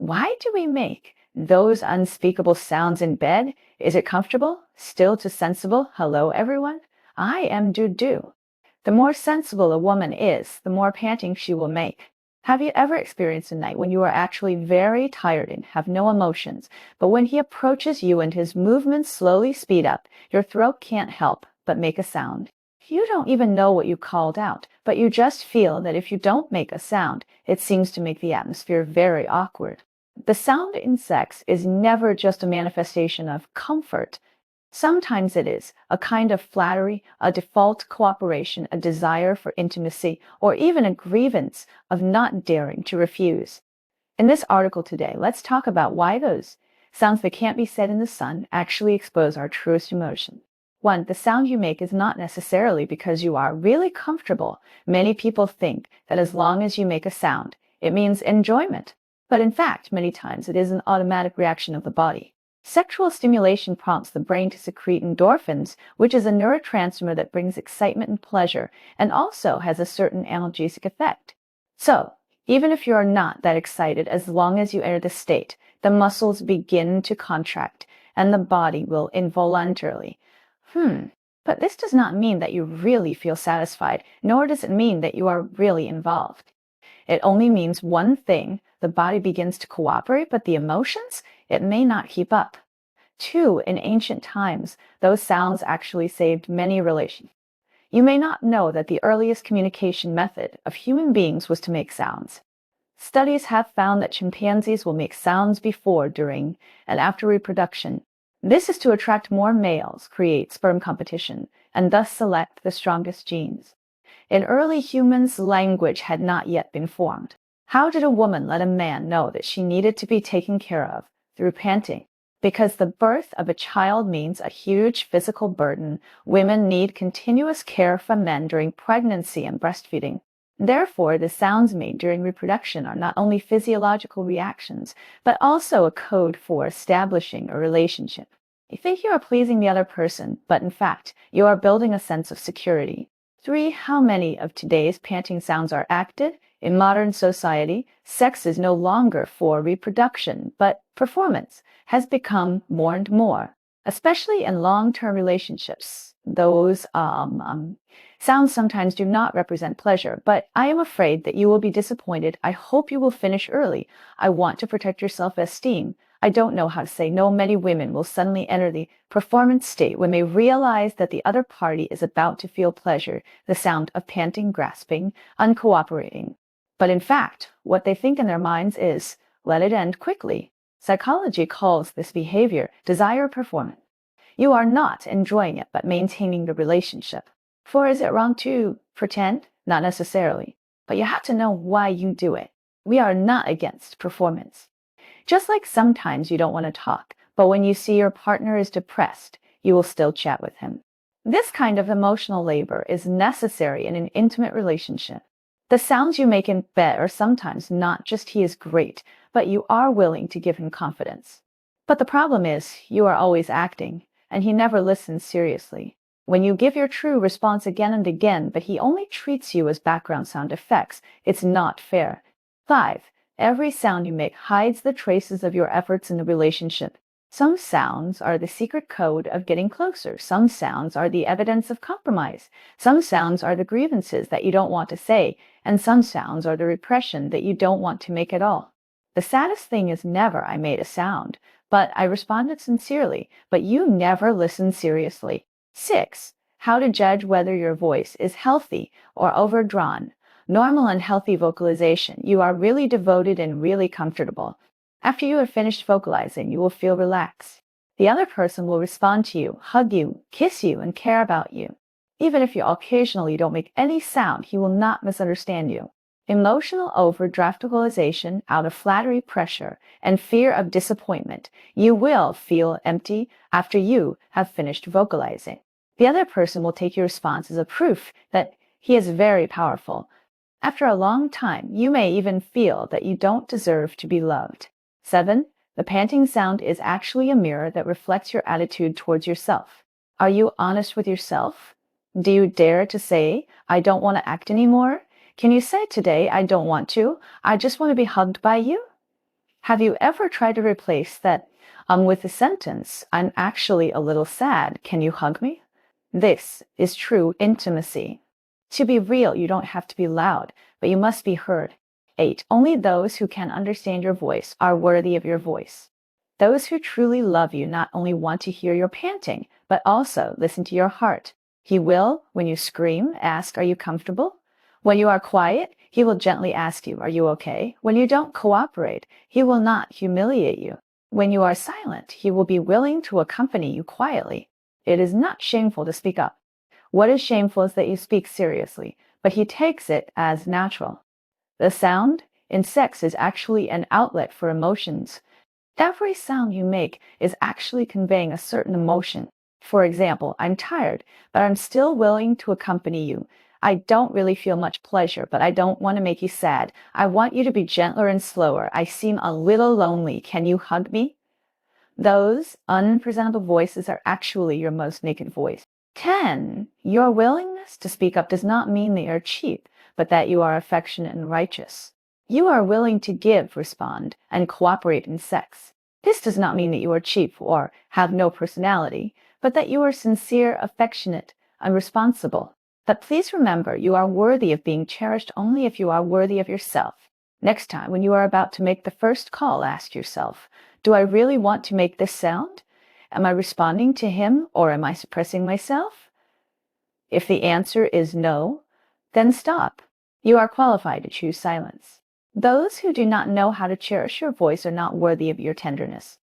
Why do we make those unspeakable sounds in bed? Is it comfortable? Still too sensible? Hello, everyone. I am Dudu. The more sensible a woman is, the more panting she will make. Have you ever experienced a night when you are actually very tired and have no emotions, but when he approaches you and his movements slowly speed up, your throat can't help but make a sound? You don't even know what you called out, but you just feel that if you don't make a sound, it seems to make the atmosphere very awkward. The sound in sex is never just a manifestation of comfort. Sometimes it is a kind of flattery, a default cooperation, a desire for intimacy, or even a grievance of not daring to refuse. In this article today, let's talk about why those sounds that can't be said in the sun actually expose our truest emotion. 1. The sound you make is not necessarily because you are really comfortable. Many people think that as long as you make a sound, it means enjoyment. But in fact, many times it is an automatic reaction of the body. Sexual stimulation prompts the brain to secrete endorphins, which is a neurotransmitter that brings excitement and pleasure, and also has a certain analgesic effect. So, even if you are not that excited, as long as you enter the state, the muscles begin to contract, and the body will involuntarily. But this does not mean that you really feel satisfied, nor does it mean that you are really involved. It only means one thing: the body begins to cooperate, but the emotions, it may not keep up. 2. In ancient times, those sounds actually saved many relations. You may not know that the earliest communication method of human beings was to make sounds. Studies have found that chimpanzees will make sounds before, during, and after reproduction. This is to attract more males, create sperm competition, and thus select the strongest genes. In early humans, language had not yet been formed. How did a woman let a man know that she needed to be taken care of? Through panting. Because the birth of a child means a huge physical burden, women need continuous care from men during pregnancy and breastfeeding. Therefore, the sounds made during reproduction are not only physiological reactions, but also a code for establishing a relationship. You think you are pleasing the other person, but in fact, you are building a sense of security. 3. How many of today's panting sounds are acted? In modern society, sex is no longer for reproduction, but performance has become more and more, especially in long-term relationships. Those sounds sometimes do not represent pleasure, but I am afraid that you will be disappointed. I hope you will finish early. I want to protect your self-esteem. I don't know how to say no. Many women will suddenly enter the performance state when they realize that the other party is about to feel pleasure, the sound of panting, grasping, uncooperating. But in fact, what they think in their minds is, let it end quickly. Psychology calls this behavior desire performance. You are not enjoying it, but maintaining the relationship. 4. Is it wrong to pretend? Not necessarily, but you have to know why you do it. We are not against performance. Just like sometimes you don't want to talk, but when you see your partner is depressed, you will still chat with him. This kind of emotional labor is necessary in an intimate relationship. The sounds you make in bed are sometimes not just he is great, but you are willing to give him confidence. But the problem is, you are always acting, and he never listens seriously. When you give your true response again and again, but he only treats you as background sound effects, it's not fair. 5. Every sound you make hides the traces of your efforts in the relationship. Some sounds are the secret code of getting closer. Some sounds are the evidence of compromise. Some sounds are the grievances that you don't want to say, and some sounds are the repression that you don't want to make at all. The saddest thing is never I made a sound, but I responded sincerely, but you never listened seriously. 6. How to judge whether your voice is healthy or overdrawn. Normal and healthy vocalization. You are really devoted and really comfortable. After you have finished vocalizing, you will feel relaxed. The other person will respond to you, hug you, kiss you, and care about you. Even if you occasionally don't make any sound, he will not misunderstand you. Emotional overdraft vocalization out of flattery, pressure, and fear of disappointment. You will feel empty after you have finished vocalizing. The other person will take your response as a proof that he is very powerful. After a long time, you may even feel that you don't deserve to be loved. 7. The panting sound is actually a mirror that reflects your attitude towards yourself. Are you honest with yourself? Do you dare to say, I don't want to act anymore? Can you say today, I don't want to, I just want to be hugged by you? Have you ever tried to replace that with the sentence, I'm actually a little sad, can you hug me? This is true intimacy. To be real, you don't have to be loud, but you must be heard. 8. Only those who can understand your voice are worthy of your voice. Those who truly love you not only want to hear your panting, but also listen to your heart. He will, when you scream, ask, are you comfortable? When you are quiet, he will gently ask you, are you okay? When you don't cooperate, he will not humiliate you. When you are silent, he will be willing to accompany you quietly. It is not shameful to speak up. What is shameful is that you speak seriously, but he takes it as natural. The sound in sex is actually an outlet for emotions. Every sound you make is actually conveying a certain emotion. For example, I'm tired, but I'm still willing to accompany you. I don't really feel much pleasure, but I don't want to make you sad. I want you to be gentler and slower. I seem a little lonely. Can you hug me? Those unpresentable voices are actually your most naked voice. 10. Your willingness to speak up does not mean that you're cheap, but that you are affectionate and righteous. You are willing to give, respond, and cooperate in sex. This does not mean that you are cheap or have no personality, but that you are sincere, affectionate, and responsible. But please remember, you are worthy of being cherished only if you are worthy of yourself. Next time, when you are about to make the first call, ask yourself, do I really want to make this sound? Am I responding to him or am I suppressing myself? If the answer is no, then stop. You are qualified to choose silence. Those who do not know how to cherish your voice are not worthy of your tenderness.